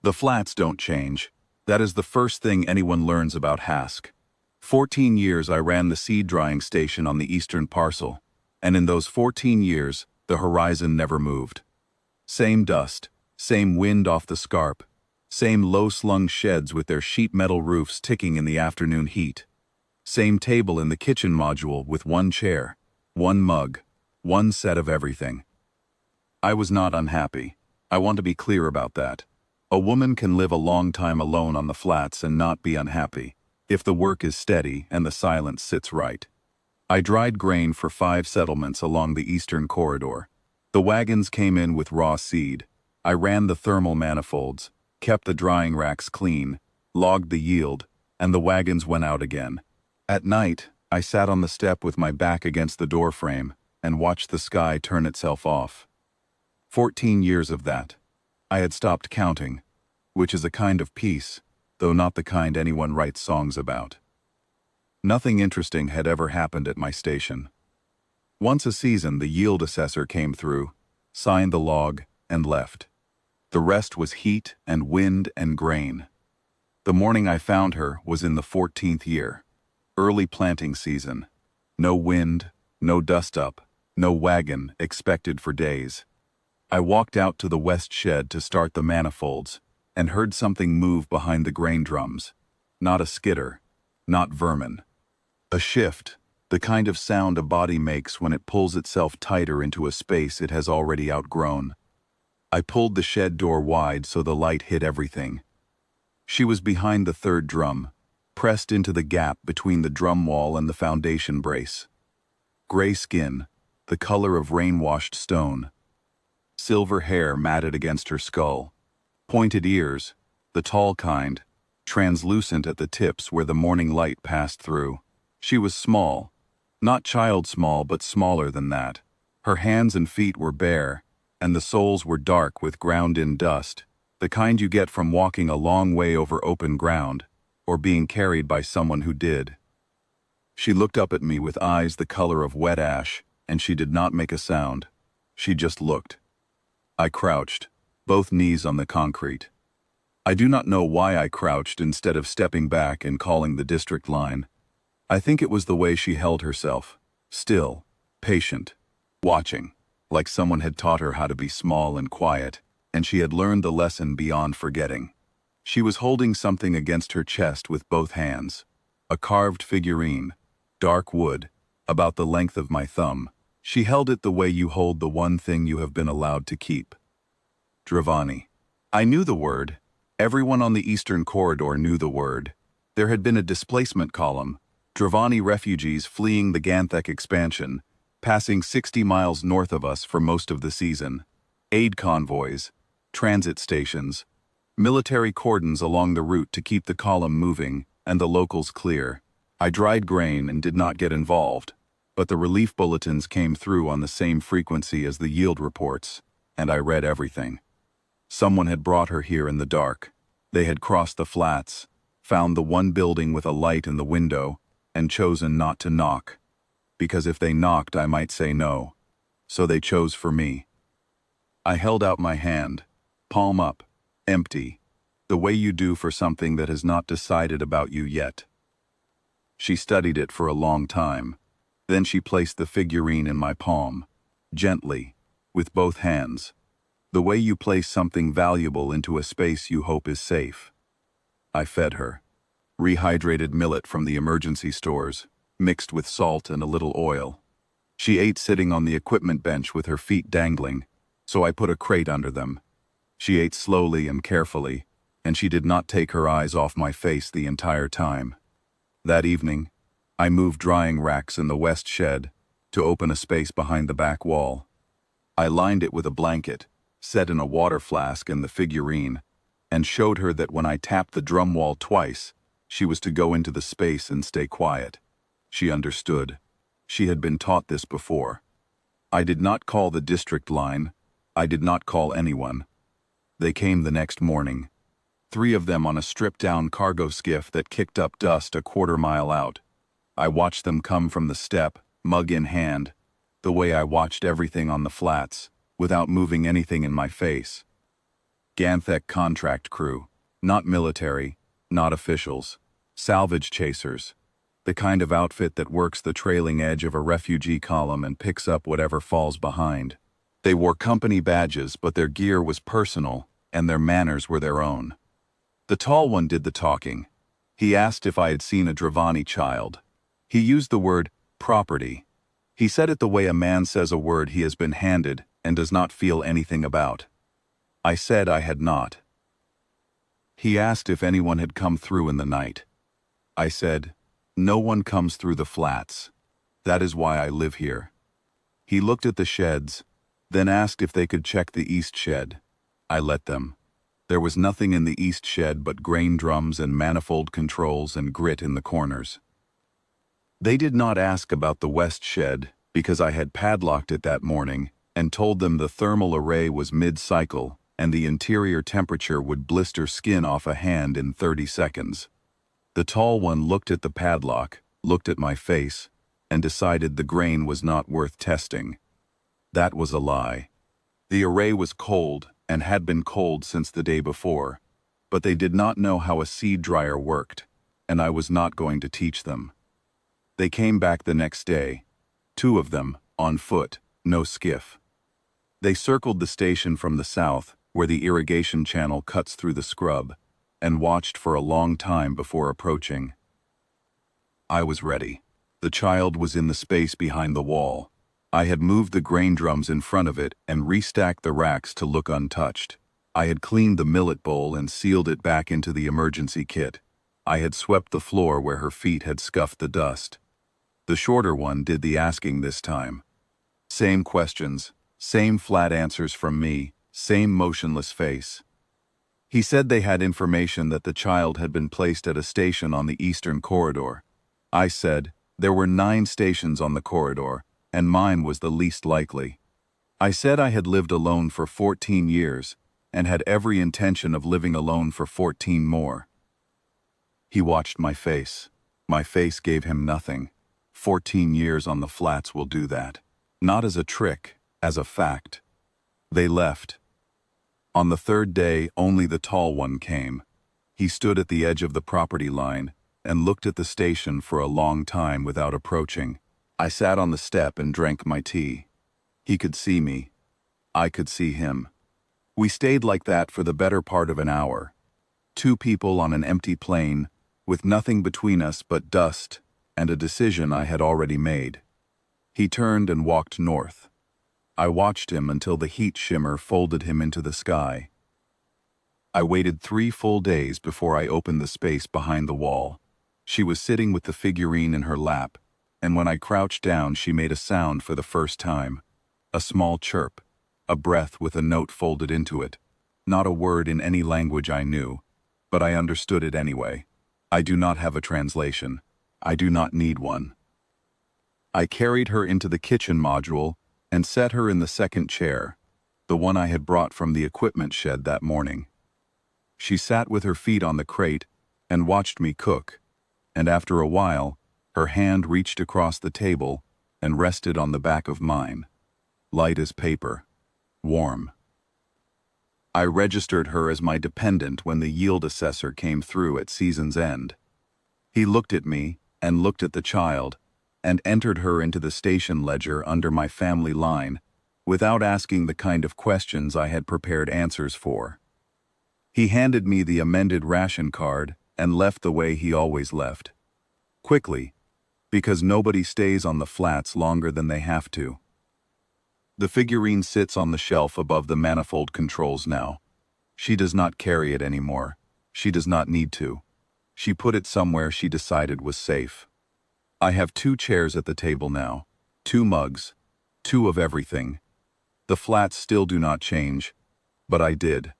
The flats don't change. That is the first thing anyone learns about Hask. 14 years I ran the seed drying station on the eastern parcel, and in those 14 years, the horizon never moved. Same dust, same wind off the scarp, same low-slung sheds with their sheet metal roofs ticking in the afternoon heat. Same table in the kitchen module with one chair, one mug, one set of everything. I was not unhappy. I want to be clear about that. A woman can live a long time alone on the flats and not be unhappy, if the work is steady and the silence sits right. I dried grain for 5 settlements along the eastern corridor. The wagons came in with raw seed. I ran the thermal manifolds, kept the drying racks clean, logged the yield, and the wagons went out again. At night, I sat on the step with my back against the doorframe and watched the sky turn itself off. 14 years of that. I had stopped counting, which is a kind of peace, though not the kind anyone writes songs about. Nothing interesting had ever happened at my station. Once a season, the yield assessor came through, signed the log, and left. The rest was heat and wind and grain. The morning I found her was in the 14th year, early planting season. No wind, no dust up, no wagon expected for days. I walked out to the west shed to start the manifolds and heard something move behind the grain drums. Not a skidder, not vermin. A shift, the kind of sound a body makes when it pulls itself tighter into a space it has already outgrown. I pulled the shed door wide so the light hit everything. She was behind the third drum, pressed into the gap between the drum wall and the foundation brace. Gray skin, the color of rain-washed stone. Silver hair matted against her skull. Pointed ears, the tall kind, translucent at the tips where the morning light passed through. She was small, not child small but smaller than that. Her hands and feet were bare, and the soles were dark with ground-in dust, the kind you get from walking a long way over open ground, or being carried by someone who did. She looked up at me with eyes the color of wet ash, and she did not make a sound. She just looked. I crouched, both knees on the concrete. I do not know why I crouched instead of stepping back and calling the district line. I think it was the way she held herself, still, patient, watching, like someone had taught her how to be small and quiet, and she had learned the lesson beyond forgetting. She was holding something against her chest with both hands, a carved figurine, dark wood, about the length of my thumb. She held it the way you hold the one thing you have been allowed to keep. Dravani. I knew the word. Everyone on the eastern corridor knew the word. There had been a displacement column, Dravani refugees fleeing the Ganthek expansion, passing 60 miles north of us for most of the season. Aid convoys, transit stations, military cordons along the route to keep the column moving and the locals clear. I dried grain and did not get involved, but the relief bulletins came through on the same frequency as the yield reports, and I read everything. Someone had brought her here in the dark. They had crossed the flats, found the one building with a light in the window, and chosen not to knock, because if they knocked I might say no. So they chose for me. I held out my hand, palm up, empty, the way you do for something that has not decided about you yet. She studied it for a long time. Then she placed the figurine in my palm, gently, with both hands, the way you place something valuable into a space you hope is safe. I fed her. Rehydrated millet from the emergency stores, mixed with salt and a little oil. She ate sitting on the equipment bench with her feet dangling, so I put a crate under them. She ate slowly and carefully, and she did not take her eyes off my face the entire time. That evening, I moved drying racks in the west shed to open a space behind the back wall. I lined it with a blanket, set in a water flask and the figurine, and showed her that when I tapped the drum wall twice, she was to go into the space and stay quiet. She understood. She had been taught this before. I did not call the district line. I did not call anyone. They came the next morning. 3 of them on a stripped-down cargo skiff that kicked up dust a quarter-mile out. I watched them come from the step, mug in hand, the way I watched everything on the flats, without moving anything in my face. Ganthek contract crew. Not military, not officials. Salvage chasers. The kind of outfit that works the trailing edge of a refugee column and picks up whatever falls behind. They wore company badges, but their gear was personal, and their manners were their own. The tall one did the talking. He asked if I had seen a Dravani child. He used the word property. He said it the way a man says a word he has been handed and does not feel anything about. I said I had not. He asked if anyone had come through in the night. I said, "No one comes through the flats. That is why I live here." He looked at the sheds, then asked if they could check the east shed. I let them. There was nothing in the east shed but grain drums and manifold controls and grit in the corners. They did not ask about the west shed because I had padlocked it that morning and told them the thermal array was mid-cycle and the interior temperature would blister skin off a hand in 30 seconds. The tall one looked at the padlock, looked at my face, and decided the grain was not worth testing. That was a lie. The array was cold and had been cold since the day before, but they did not know how a seed dryer worked, and I was not going to teach them. They came back the next day, 2 of them, on foot, no skiff. They circled the station from the south, where the irrigation channel cuts through the scrub, and watched for a long time before approaching. I was ready. The child was in the space behind the wall. I had moved the grain drums in front of it and restacked the racks to look untouched. I had cleaned the millet bowl and sealed it back into the emergency kit. I had swept the floor where her feet had scuffed the dust. The shorter one did the asking this time. Same questions, same flat answers from me, same motionless face. He said they had information that the child had been placed at a station on the eastern corridor. I said, there were 9 stations on the corridor, and mine was the least likely. I said I had lived alone for 14 years, and had every intention of living alone for 14 more. He watched my face. My face gave him nothing. 14 years on the flats will do that. Not as a trick, as a fact. They left. On the 3rd day, only the tall one came. He stood at the edge of the property line and looked at the station for a long time without approaching. I sat on the step and drank my tea. He could see me. I could see him. We stayed like that for the better part of an hour. 2 people on an empty plane, with nothing between us but dust and a decision I had already made. He turned and walked north. I watched him until the heat shimmer folded him into the sky. I waited 3 full days before I opened the space behind the wall. She was sitting with the figurine in her lap, and when I crouched down she made a sound for the first time. A small chirp, a breath with a note folded into it. Not a word in any language I knew, but I understood it anyway. I do not have a translation. I do not need one. I carried her into the kitchen module and set her in the second chair, the one I had brought from the equipment shed that morning. She sat with her feet on the crate and watched me cook, and after a while, her hand reached across the table and rested on the back of mine, light as paper, warm. I registered her as my dependent when the yield assessor came through at season's end. He looked at me and looked at the child and entered her into the station ledger under my family line without asking the kind of questions I had prepared answers for. He handed me the amended ration card and left the way he always left. Quickly, because nobody stays on the flats longer than they have to. The figurine sits on the shelf above the manifold controls now. She does not carry it anymore. She does not need to. She put it somewhere she decided was safe. I have 2 chairs at the table now, 2 mugs, 2 of everything. The flats still do not change, but I did.